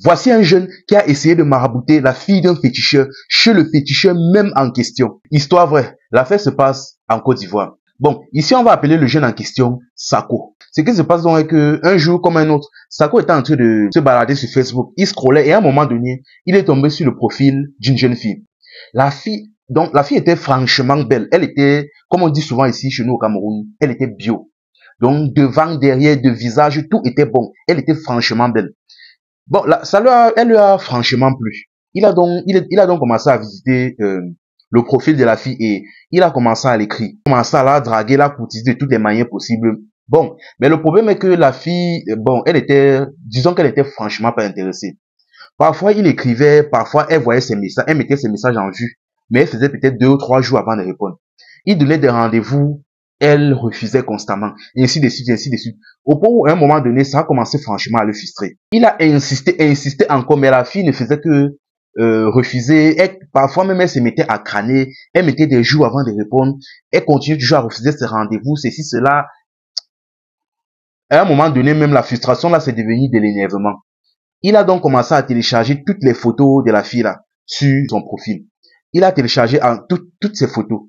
Voici un jeune qui a essayé de marabouter la fille d'un féticheur chez le féticheur même en question. Histoire vraie, l'affaire se passe en Côte d'Ivoire. Bon, ici on va appeler le jeune en question Sako. Ce qui se passe donc est que un jour comme un autre, Sako était en train de se balader sur Facebook. Il scrollait et à un moment donné, il est tombé sur le profil d'une jeune fille. Donc la fille était franchement belle. Elle était, comme on dit souvent ici chez nous au Cameroun, elle était bio. Donc devant, derrière, de visage, tout était bon. Elle était franchement belle. Bon, là, elle lui a franchement plu. Il a donc commencé à visiter le profil de la fille et il a commencé à l'écrire. Il a commencé à la draguer, la courtiser de toutes les manières possibles. Bon, mais le problème est que la fille, bon, disons qu'elle était franchement pas intéressée. Parfois, il écrivait, parfois, elle voyait ses messages, elle mettait ses messages en vue, mais elle faisait peut-être 2 ou 3 jours avant de répondre. Il donnait des rendez-vous, elle refusait constamment, et ainsi de suite, et ainsi de suite. Au point où, à un moment donné, ça a commencé franchement à le frustrer. Il a insisté encore, mais la fille ne faisait que refuser. Parfois même, elle se mettait à crâner, elle mettait des jours avant de répondre, elle continuait toujours à refuser ses rendez-vous, ceci, cela. À un moment donné, même la frustration, là, c'est devenu de l'énervement. Il a donc commencé à télécharger toutes les photos de la fille là sur son profil. Il a téléchargé toutes ces photos.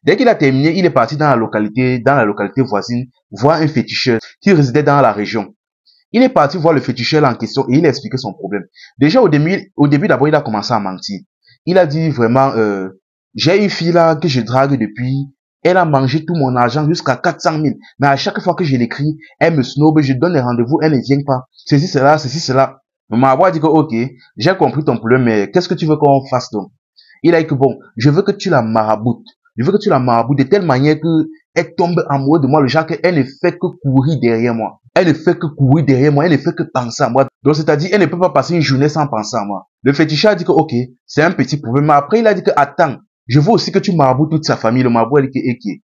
Dès qu'il a terminé, il est parti dans la localité voisine, voir un féticheur qui résidait dans la région. Il est parti voir le féticheur en question et il a expliqué son problème. Déjà au début d'abord, il a commencé à mentir. Il a dit vraiment, j'ai une fille là que je drague depuis. Elle a mangé tout mon argent jusqu'à 400 000. Mais à chaque fois que je l'écris, elle me snobe, je donne les rendez-vous, elle ne vient pas. Ceci, cela. Maman a dit que, ok, j'ai compris ton problème, mais qu'est-ce que tu veux qu'on fasse donc? Il a dit que, bon, je veux que tu la maraboutes. Je veux que tu la maraboutes de telle manière que elle tombe amoureuse de moi, le genre qu'elle ne fait que courir derrière moi. Elle ne fait que courir derrière moi, elle ne fait que penser à moi. Donc, c'est-à-dire, elle ne peut pas passer une journée sans penser à moi. Le féticheur a dit que, ok, c'est un petit problème. Mais après, il a dit que, attends, je veux aussi que tu maraboutes toute sa famille. Le marabout a dit que, ok.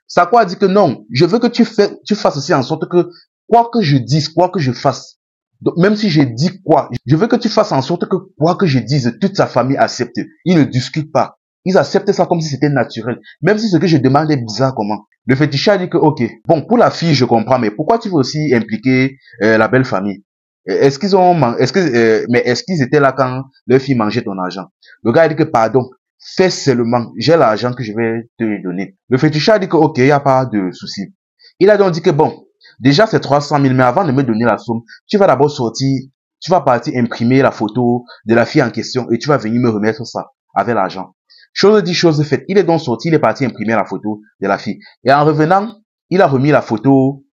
Sako a dit que non, je veux que tu fasses aussi en sorte que, quoi que je dise, quoi que je fasse, donc, même si je dis quoi, je veux que tu fasses en sorte que quoi que je dise, toute sa famille accepte. Ils ne discutent pas. Ils acceptent ça comme si c'était naturel. Même si ce que je demande est bizarre comment. Le féticheur a dit que, ok, bon, pour la fille, je comprends, mais pourquoi tu veux aussi impliquer la belle famille? Est-ce qu'ils étaient là quand leur fille mangeait ton argent? Le gars a dit que, pardon, fais seulement, j'ai l'argent que je vais te donner. Le féticheur a dit que, ok, il n'y a pas de souci. Il a donc dit que, bon, déjà, c'est 300 000, mais avant de me donner la somme, tu vas d'abord sortir, tu vas partir imprimer la photo de la fille en question et tu vas venir me remettre ça avec l'argent. Chose dit, chose faite. Il est donc sorti, il est parti imprimer la photo de la fille. Et en revenant, il a remis la photo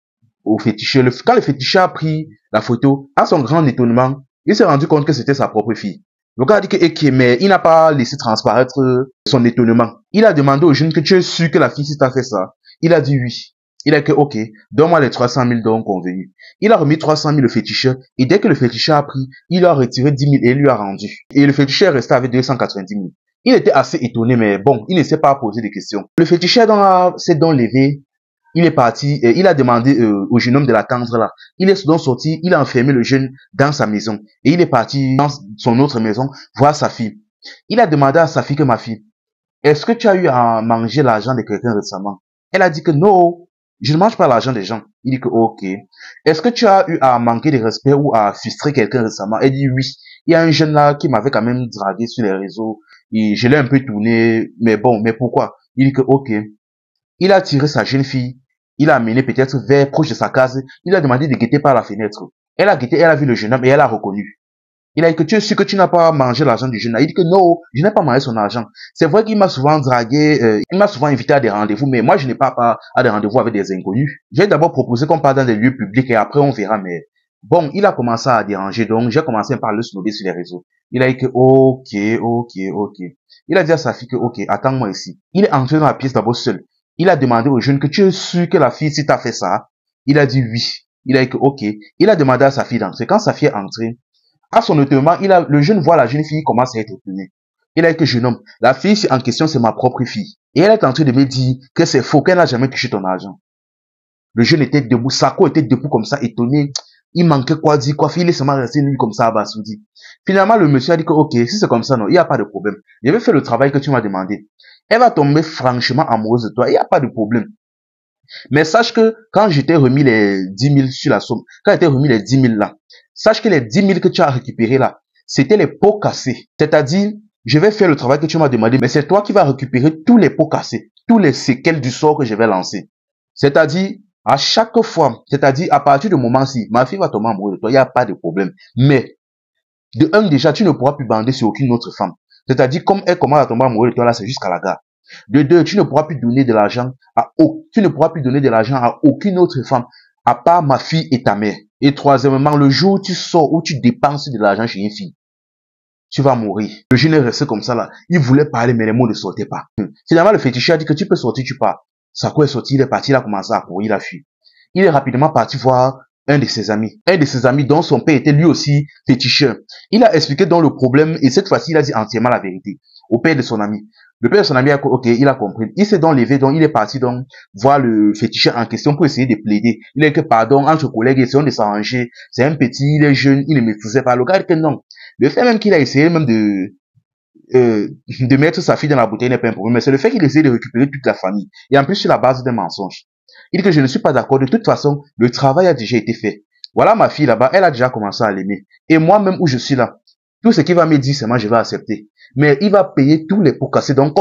au féticheur. Quand le féticheur a pris la photo, à son grand étonnement, il s'est rendu compte que c'était sa propre fille. Le gars a dit que, ok, mais il n'a pas laissé transparaître son étonnement. Il a demandé au jeune que tu es sûr que la fille si t'a fait ça. Il a dit oui. Il a dit que, ok, donne-moi les 300 000 dont convenu. Il a remis 300 000 au féticheur, et dès que le féticheur a pris, il a retiré 10 000 et il lui a rendu. Et le féticheur est resté avec 290 000. Il était assez étonné, mais bon, il ne s'est pas posé de questions. Le féticheur s'est donc levé, il est parti, il a demandé au jeune homme de l'attendre là. Il est donc sorti, il a enfermé le jeune dans sa maison, et il est parti dans son autre maison voir sa fille. Il a demandé à sa fille que ma fille, est-ce que tu as eu à manger l'argent de quelqu'un récemment? Elle a dit que non. Je ne mange pas l'argent des gens. Il dit que ok. Est-ce que tu as eu à manquer de respect ou à frustrer quelqu'un récemment? Elle dit oui. Il y a un jeune là qui m'avait quand même dragué sur les réseaux. Et je l'ai un peu tourné. Mais bon, mais pourquoi? Il dit que ok. Il a tiré sa jeune fille. Il l'a amené peut-être vers proche de sa case. Il a demandé de guetter par la fenêtre. Elle a guetté, elle a vu le jeune homme et elle a reconnu. Il a dit que tu es sûr que tu n'as pas mangé l'argent du jeune. Il dit que non, je n'ai pas mangé son argent. C'est vrai qu'il m'a souvent dragué, il m'a souvent invité à des rendez-vous, mais moi je n'ai pas à des rendez-vous avec des inconnus. J'ai d'abord proposé qu'on parte dans des lieux publics et après on verra, mais bon, il a commencé à déranger, donc j'ai commencé par le snobber sur les réseaux. Il a dit que ok. Il a dit à sa fille que ok, attends-moi ici. Il est entré dans la pièce d'abord seul. Il a demandé au jeune que tu es sûr que la fille si t'a fait ça. Il a dit oui. Il a dit que ok. Il a demandé à sa fille d'entrer. Quand sa fille est entrée, à son étonnement, le jeune voit la jeune fille commence à être étonnée. Il a dit que jeune homme, la fille en question c'est ma propre fille. Et elle est en train de me dire que c'est faux, qu'elle n'a jamais touché ton argent. Le jeune était debout, Sako était debout comme ça, étonné. Il manquait quoi dire, quoi faire, il est seulement resté lui comme ça abasourdi. Finalement, le monsieur a dit que ok, si c'est comme ça, non, il n'y a pas de problème. Je vais faire le travail que tu m'as demandé. Elle va tomber franchement amoureuse de toi, il n'y a pas de problème. Mais sache que quand je t'ai remis les 10 000 sur la somme, quand je t'ai remis les 10 000 là, sache que les 10 000 que tu as récupérés là, c'était les pots cassés. C'est-à-dire, je vais faire le travail que tu m'as demandé, mais c'est toi qui vas récupérer tous les pots cassés, tous les séquelles du sort que je vais lancer. C'est-à-dire, à chaque fois, c'est-à-dire, à partir du moment-ci, ma fille va tomber amoureuse de toi, il n'y a pas de problème. Mais, de un, déjà, tu ne pourras plus bander sur aucune autre femme. C'est-à-dire, comme elle commence à tomber amoureuse de toi, là, c'est jusqu'à la gare. De deux, tu ne pourras plus donner de l'argent à aucune autre femme, à part ma fille et ta mère. Et troisièmement, le jour où tu sors, où tu dépenses de l'argent chez une fille, tu vas mourir. Le jeune est resté comme ça là. Il voulait parler, mais les mots ne sortaient pas. Finalement, le féticheur a dit que tu peux sortir, tu pars. Sako est sorti, il est parti, il a commencé à courir, il a fui. Il est rapidement parti voir un de ses amis. Un de ses amis dont son père était lui aussi féticheur. Il a expliqué donc le problème et cette fois-ci, il a dit entièrement la vérité au père de son ami. Le père de son ami a, ok, il a compris. Il s'est donc levé, donc il est parti donc voir le féticheur en question pour essayer de plaider. Il a dit que pardon, entre collègues, essayons de s'arranger. C'est un petit, il est jeune, il ne maîtrisait pas. Le gars dit que non. Le fait même qu'il a essayé même de mettre sa fille dans la bouteille n'est pas un problème, mais c'est le fait qu'il essaie de récupérer toute la famille. Et en plus sur la base d'un mensonge. Il dit que je ne suis pas d'accord. De toute façon, le travail a déjà été fait. Voilà ma fille là-bas, elle a déjà commencé à l'aimer. Et moi-même où je suis là, tout ce qu'il va me dire, c'est moi, je vais accepter. Mais il va payer tous les pots cassés. Donc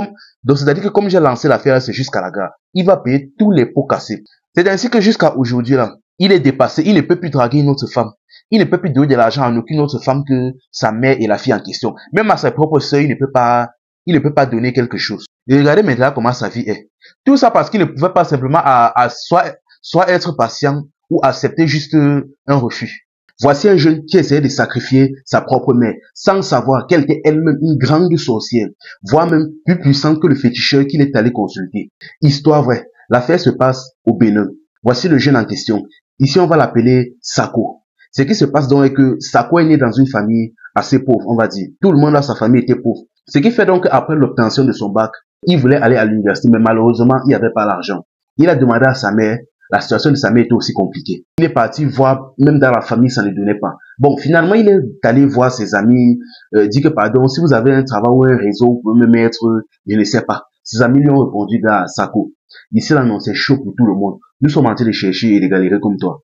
c'est-à-dire que comme j'ai lancé l'affaire, c'est jusqu'à la gare. Il va payer tous les pots cassés. C'est ainsi que jusqu'à aujourd'hui là, il est dépassé. Il ne peut plus draguer une autre femme. Il ne peut plus donner de l'argent à aucune autre femme que sa mère et la fille en question. Même à sa propre sœur, il ne peut pas donner quelque chose. Et regardez maintenant comment sa vie est. Tout ça parce qu'il ne pouvait pas simplement soit être patient ou accepter juste un refus. Voici un jeune qui essayait de sacrifier sa propre mère, sans savoir qu'elle était elle-même une grande sorcière, voire même plus puissante que le féticheur qu'il est allé consulter. Histoire vraie, l'affaire se passe au Bénin. Voici le jeune en question. Ici, on va l'appeler Sako. Ce qui se passe donc est que Sako est né dans une famille assez pauvre, on va dire. Tout le monde dans sa famille était pauvre. Ce qui fait donc qu'après l'obtention de son bac, il voulait aller à l'université, mais malheureusement, il n'y avait pas l'argent. Il a demandé à sa mère. La situation de sa mère était aussi compliquée. Il est parti voir, même dans la famille, ça ne donnait pas. Bon, finalement, il est allé voir ses amis, dit que pardon, si vous avez un travail ou un réseau, vous pouvez me mettre, je ne sais pas. Ses amis lui ont répondu, gars, Sako. Ici, là, non, c'est chaud pour tout le monde. Nous sommes en train de chercher et de galérer comme toi.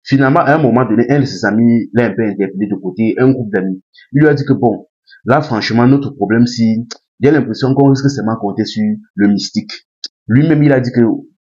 Finalement, à un moment donné, un de ses amis l'a un peu interpellé de côté, un groupe d'amis. Il lui a dit que bon, là, franchement, notre problème, il y a l'impression qu'on risque seulement compter sur le mystique. Lui-même, il a dit que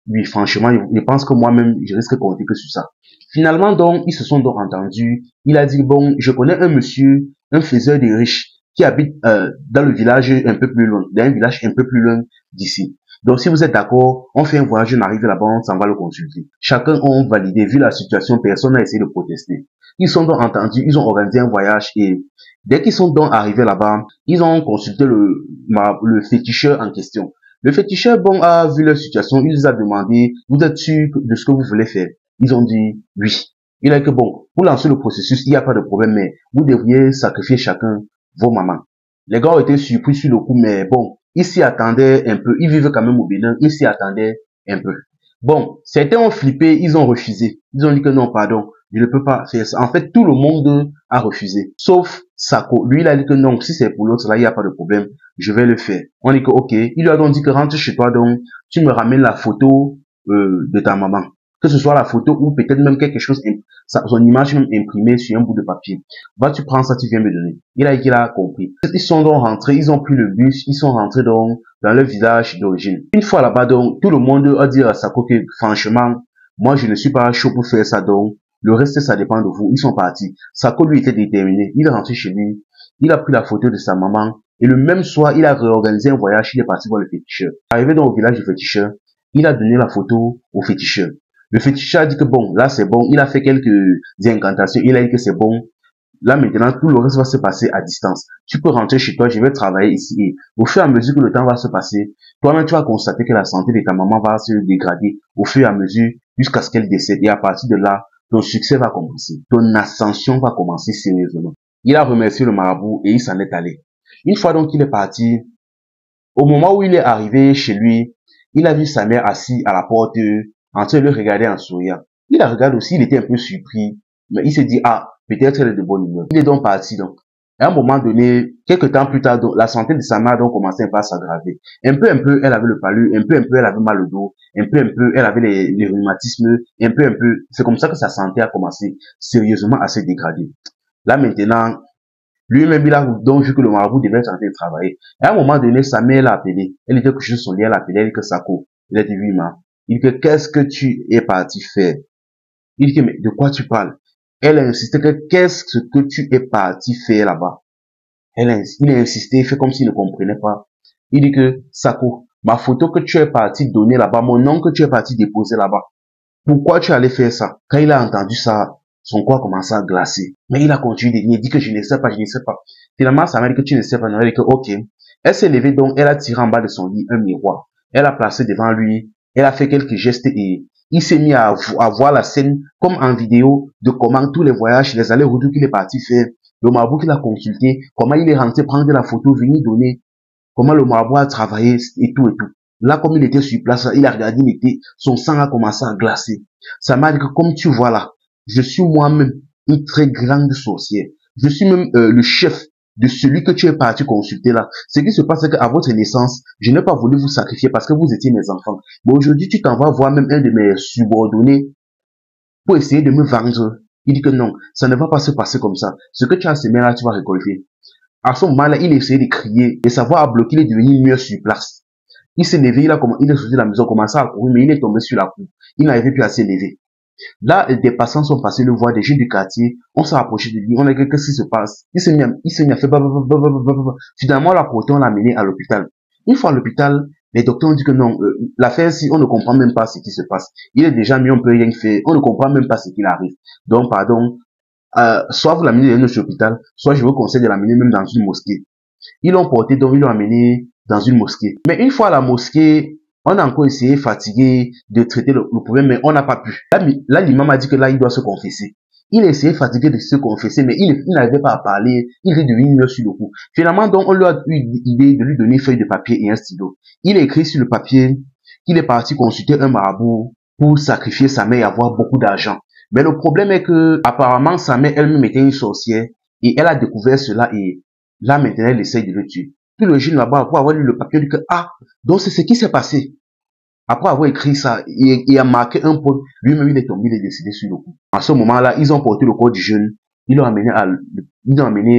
oui, franchement, je pense que moi-même, je risque de compter que sur ça. Finalement, donc, ils se sont donc entendus. Il a dit, bon, je connais un monsieur, un faiseur de riches, qui habite dans le village un peu plus loin, dans un village un peu plus loin d'ici. Donc, si vous êtes d'accord, on fait un voyage, on arrive là-bas, on s'en va le consulter. Chacun a validé, vu la situation, personne n'a essayé de protester. Ils sont donc entendus, ils ont organisé un voyage et dès qu'ils sont donc arrivés là-bas, ils ont consulté le féticheur en question. Le féticheur, bon, a vu leur situation, il les a demandé, vous êtes sûr de ce que vous voulez faire? Ils ont dit oui. Il a dit que bon, pour lancer le processus, il n'y a pas de problème, mais vous devriez sacrifier chacun vos mamans. Les gars ont été surpris sur le coup, mais bon, ils s'y attendaient un peu. Ils vivent quand même au Bénin, ils s'y attendaient un peu. Bon, certains ont flippé, ils ont refusé. Ils ont dit que non, pardon, je ne peux pas faire ça. En fait, tout le monde a refusé, sauf Sako. Lui, il a dit que non, si c'est pour l'autre, là, il n'y a pas de problème, je vais le faire. On dit que ok. Il lui a donc dit que rentre chez toi, donc, tu me ramènes la photo de ta maman. Que ce soit la photo ou peut-être même quelque chose, son image même imprimée sur un bout de papier. Va, tu prends ça, tu viens me donner. Il a dit qu'il a compris. Ils sont donc rentrés, ils ont pris le bus, ils sont rentrés donc dans leur village d'origine. Une fois là-bas, donc, tout le monde a dit à Sako que, franchement, moi, je ne suis pas chaud pour faire ça, donc, le reste, ça dépend de vous. Ils sont partis. Sako, lui, était déterminé. Il est rentré chez lui. Il a pris la photo de sa maman. Et le même soir, il a réorganisé un voyage. Il est parti voir le féticheur. Arrivé dans le village du féticheur, il a donné la photo au féticheur. Le féticheur a dit que bon, là, c'est bon. Il a fait quelques incantations. Il a dit que c'est bon. Là, maintenant, tout le reste va se passer à distance. Tu peux rentrer chez toi. Je vais travailler ici. Et au fur et à mesure que le temps va se passer, toi-même, tu vas constater que la santé de ta maman va se dégrader au fur et à mesure jusqu'à ce qu'elle décède. Et à partir de là, ton succès va commencer. Ton ascension va commencer sérieusement. Il a remercié le marabout et il s'en est allé. Une fois donc qu'il est parti, au moment où il est arrivé chez lui, il a vu sa mère assise à la porte, en train de le regarder en souriant. Il la regarde aussi, il était un peu surpris, mais il s'est dit, ah, peut-être elle est de bonne humeur. Il est donc parti donc. Et à un moment donné, quelques temps plus tard, donc, la santé de sa mère donc commençait un peu à s'aggraver. Un peu, elle avait le palu, un peu, elle avait mal au dos, un peu, elle avait les rhumatismes, un peu. C'est comme ça que sa santé a commencé sérieusement à se dégrader. Là maintenant, lui-même, il a donc vu que le marabout devait être en train de travailler. Et à un moment donné, sa mère l'a appelé. Elle était couchée sur son lit, elle l'a appelé, elle dit que Sako. Il a dit, oui, ma. Il dit que qu'est-ce que tu es parti faire? Il dit que, mais de quoi tu parles? Elle a insisté que qu'est-ce que tu es parti faire là-bas? Il a insisté, il fait comme s'il ne comprenait pas. Il dit que, Sako, ma photo que tu es parti donner là-bas, mon nom que tu es parti déposer là-bas, pourquoi tu allais faire ça? Quand il a entendu ça, son corps commençait à glacer. Mais il a continué de dire, il dit que je ne sais pas, je ne sais pas. Finalement, ça m'a dit que tu ne sais pas. Elle a dit que, ok. Elle s'est levée donc, elle a tiré en bas de son lit un miroir. Elle a placé devant lui, elle a fait quelques gestes et il s'est mis à voir la scène comme en vidéo de comment tous les voyages, les allers-retours qu'il est parti faire, le marabout qu'il a consulté, comment il est rentré prendre la photo, venir donner, comment le marabout a travaillé et tout et tout. Là, comme il était sur place, il a regardé, son sang a commencé à glacer. Ça m'a dit que comme tu vois là, je suis moi-même une très grande sorcière. Je suis même le chef de celui que tu es parti consulter là. Ce qui se passe, c'est qu'à votre naissance, je n'ai pas voulu vous sacrifier parce que vous étiez mes enfants. Mais aujourd'hui, tu t'en vas voir même un de mes subordonnés pour essayer de me vendre. Il dit que non, ça ne va pas se passer comme ça. Ce que tu as semé là, tu vas récolter. À ce moment-là, il essayait de crier et sa voix a bloqué, il est devenu mieux sur place. Il s'est levé, il est sorti de la maison, commencé à courir, mais il est tombé sur la cour. Il n'arrivait plus à se lever. Là, des passants sont passés le voir, des jeunes du quartier, on s'est rapproché de lui, on a dit qu'est-ce qui se passe? Il s'est mis à faire finalement, on l'a porté, on l'a mené à l'hôpital. Une fois à l'hôpital, les docteurs ont dit que non, l'affaire si on ne comprend même pas ce qui se passe. Il est déjà mis, on peut rien faire, on ne comprend même pas ce qu'il arrive. Donc, pardon, soit vous l'amenez dans notre hôpital, soit je vous conseille de l'amener même dans une mosquée. Ils l'ont porté, donc ils l'ont amené dans une mosquée. Mais une fois à la mosquée, on a encore essayé, fatigué, de traiter le problème, mais on n'a pas pu. Là, l'imam a dit que là, il doit se confesser. Il a essayé, fatigué, de se confesser, mais il n'arrivait pas à parler. Il était devenu mieux sur le coup. Finalement, donc, on lui a eu l'idée de lui donner une feuille de papier et un stylo. Il a écrit sur le papier qu'il est parti consulter un marabout pour sacrifier sa mère et avoir beaucoup d'argent. Mais le problème est que, apparemment, sa mère elle-même était une sorcière et elle a découvert cela et là, maintenant, elle essaye de le tuer. Puis le jeune là-bas, après avoir lu le papier, dit que, ah, donc c'est ce qui s'est passé. Après avoir écrit ça, il a marqué un point. Lui-même, il est tombé, il est décédé sur le coup. À ce moment-là, ils ont porté le corps du jeune. Ils l'ont amené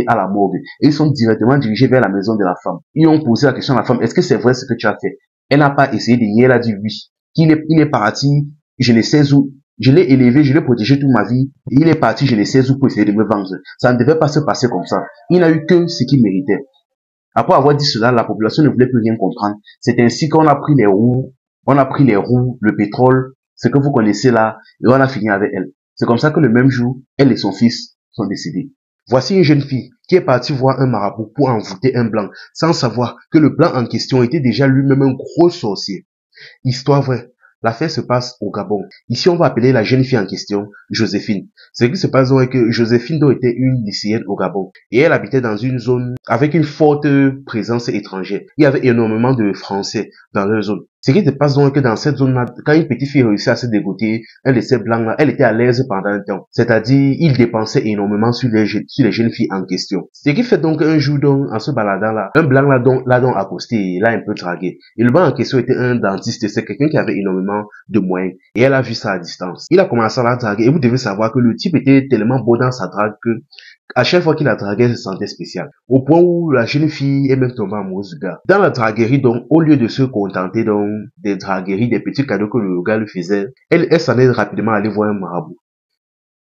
à la morgue. Et ils sont directement dirigés vers la maison de la femme. Ils ont posé la question à la femme, est-ce que c'est vrai ce que tu as fait? Elle n'a pas essayé de nier, elle a dit oui. Il est parti, je ne sais où. Je l'ai élevé, je l'ai protégé toute ma vie. Il est parti, je ne sais où pour essayer de me vendre. Ça ne devait pas se passer comme ça. Il n'a eu que ce qu'il méritait. Après avoir dit cela, la population ne voulait plus rien comprendre. C'est ainsi qu'on a pris les roues, le pétrole, ce que vous connaissez là, et on a fini avec elle. C'est comme ça que le même jour, elle et son fils sont décédés. Voici une jeune fille qui est partie voir un marabout pour envoûter un blanc, sans savoir que le blanc en question était déjà lui-même un gros sorcier. Histoire vraie. L'affaire se passe au Gabon. Ici, on va appeler la jeune fille en question Joséphine. Ce qui se passe donc est que Joséphine donc était une lycéenne au Gabon. Et elle habitait dans une zone avec une forte présence étrangère. Il y avait énormément de Français dans leur zone. Ce qui se passe donc est que dans cette zone-là, quand une petite fille réussit à se dégoûter, un de ces blancs-là, elle était à l'aise pendant un temps. C'est-à-dire, il dépensait énormément sur les jeunes filles en question. Ce qui fait donc un jour donc, en se baladant là, un blanc l'a donc accosté et l'a un peu dragué. Et le blanc en question était un dentiste, c'est quelqu'un qui avait énormément de moyens. Et elle a vu ça à distance. Il a commencé à la draguer et vous devez savoir que le type était tellement beau dans sa drague que à chaque fois qu'il la draguait, elle se sentait spécial. Au point où la jeune fille est même tombée amoureuse du gars. Dans la draguerie, donc, au lieu de se contenter, donc, des dragueries, des petits cadeaux que le gars lui faisait, elle s'en est rapidement allée voir un marabout.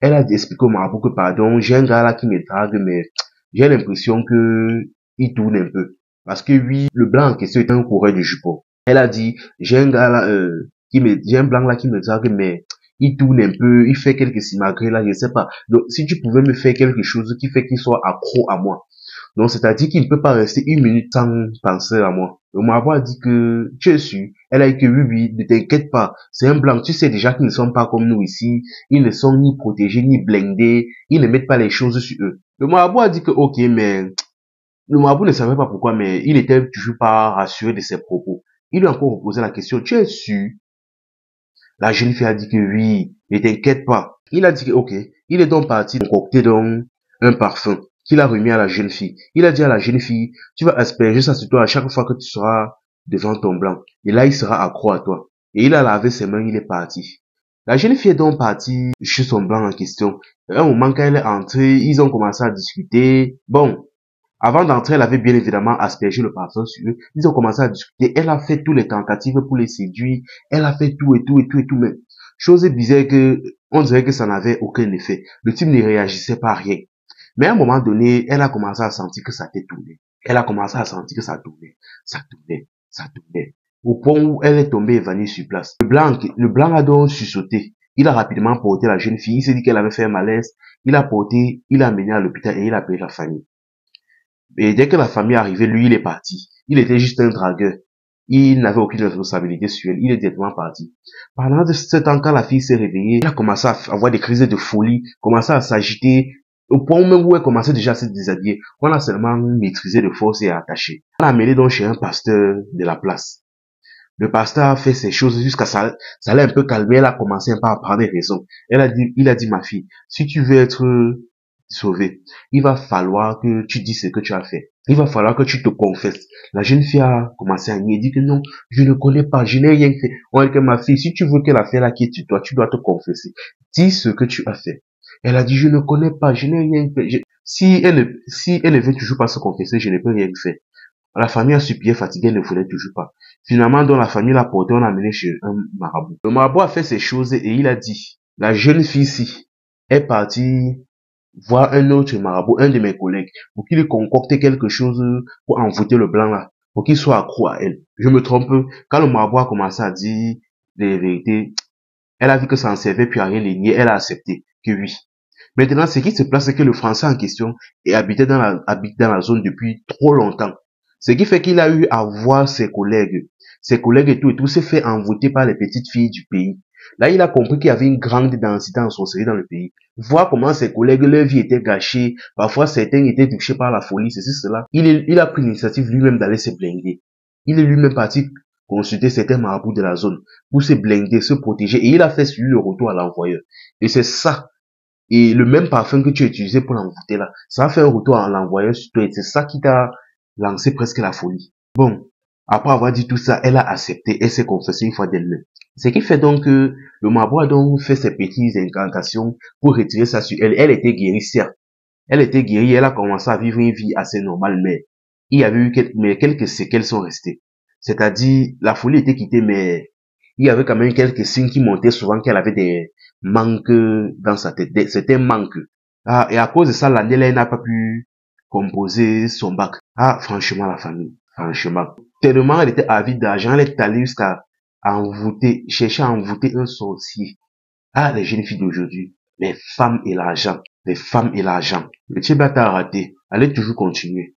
Elle a expliqué au marabout que, pardon, j'ai un gars là qui me drague, mais j'ai l'impression que il tourne un peu. Parce que oui, le blanc en question est un coureur de jupons. Elle a dit, j'ai un gars là, j'ai un blanc là qui me drague, mais il tourne un peu, il fait quelques simagrées là, je sais pas. Donc, si tu pouvais me faire quelque chose qui fait qu'il soit accro à moi. Donc, c'est-à-dire qu'il ne peut pas rester une minute sans penser à moi. Le marabout a dit que, tu es sûr? Elle a dit que oui, ne t'inquiète pas. C'est un blanc. Tu sais déjà qu'ils ne sont pas comme nous ici. Ils ne sont ni protégés, ni blindés. Ils ne mettent pas les choses sur eux. Le marabout a dit que, ok, mais, le marabout ne savait pas pourquoi, mais il était toujours pas rassuré de ses propos. Il lui a encore posé la question, tu es sûr? La jeune fille a dit que oui, ne t'inquiète pas. Il a dit que ok. Il est donc parti concocter donc un parfum. qu'il a remis à la jeune fille. Il a dit à la jeune fille, tu vas asperger ça sur toi à chaque fois que tu seras devant ton blanc. Et là, il sera accro à toi. Et il a lavé ses mains, il est parti. La jeune fille est donc partie chez son blanc en question. À un moment, quand elle est entrée, ils ont commencé à discuter. Bon, avant d'entrer, elle avait bien évidemment aspergé le parfum sur eux. Ils ont commencé à discuter. Elle a fait toutes les tentatives pour les séduire. Elle a fait tout et tout et tout et tout. Mais chose bizarre que, on dirait que ça n'avait aucun effet. Le type ne réagissait pas à rien. Mais à un moment donné, elle a commencé à sentir que ça tournait. Elle a commencé à sentir que ça tournait. Ça tournait. Ça tournait. Au point où elle est tombée évanouie sur place. Le blanc a donc sursauté. Il a rapidement porté la jeune fille. Il s'est dit qu'elle avait fait un malaise. Il a porté, il l'a amené à l'hôpital et il a appelé la famille. Et dès que la famille est arrivée, lui, il est parti. Il était juste un dragueur. Il n'avait aucune responsabilité sur elle. Il est directement parti. Pendant ce temps, quand la fille s'est réveillée, elle a commencé à avoir des crises de folie, commencé à s'agiter, au point même où elle commençait déjà à se déshabiller. On l'a seulement maîtrisé de force et attaché. On l'a amené donc chez un pasteur de la place. Le pasteur a fait ces choses jusqu'à ça l'a un peu calmé. Elle a commencé un peu à prendre raison. Il a dit, ma fille, si tu veux être sauvée, il va falloir que tu dis ce que tu as fait. Il va falloir que tu te confesses. La jeune fille a commencé à nier, dit que non, je ne connais pas, je n'ai rien fait. On dit que ma fille, si tu veux que l'affaire là quitte toi, tu dois te confesser. Dis ce que tu as fait. Elle a dit, je ne connais pas, je n'ai rien fait. Si elle ne veut toujours pas se confesser, je ne peux rien faire. La famille a supplié, fatiguée, elle ne voulait toujours pas. Finalement, dans la famille l'a porté, on l'a amené chez un marabout. Le marabout a fait ces choses et il a dit, la jeune fille-ci est partie voir un autre marabout, un de mes collègues, pour qu'il lui concocte quelque chose pour envoûter le blanc là, pour qu'il soit accro à elle. Je me trompe, quand le marabout a commencé à dire les vérités, elle a vu que ça en servait puis à rien les nier, elle a accepté que oui. Maintenant, ce qui se passe, c'est que le Français en question habite dans la zone depuis trop longtemps. Ce qui fait qu'il a eu à voir ses collègues et tout s'est fait envoûter par les petites filles du pays. Là, il a compris qu'il y avait une grande densité en sorcellerie dans le pays. Voir comment ses collègues, leur vie était gâchée, parfois certains étaient touchés par la folie, ceci, cela. Il a pris l'initiative lui-même d'aller se blinder. Il est lui-même parti consulter certains marabouts de la zone pour se blinder, se protéger, et il a fait sur lui le retour à l'envoyeur. Et c'est ça. Et le même parfum que tu as utilisé pour l'envoûter là, ça a fait un retour à l'envoyeur sur toi et c'est ça qui t'a lancé presque la folie. Bon, après avoir dit tout ça, elle a accepté, elle s'est confessée une fois d'elle-même. Ce qui fait donc que le marabout a donc fait ses petites incantations pour retirer ça sur elle. Elle était guérie, certes. Elle était guérie, elle a commencé à vivre une vie assez normale, mais il y avait eu quelques séquelles sont restées. C'est-à-dire, la folie était quittée, mais il y avait quand même quelques signes qui montaient souvent qu'elle avait des manques dans sa tête. C'était un manque. Ah, et à cause de ça, l'année, elle n'a pas pu composer son bac. Ah, franchement, la famille. Franchement. Tellement elle était avide d'argent, elle est allée jusqu'à chercher à envoûter un sorcier. Ah, les jeunes filles d'aujourd'hui. Les femmes et l'argent. Les femmes et l'argent. Le type a raté. Allez toujours continuer.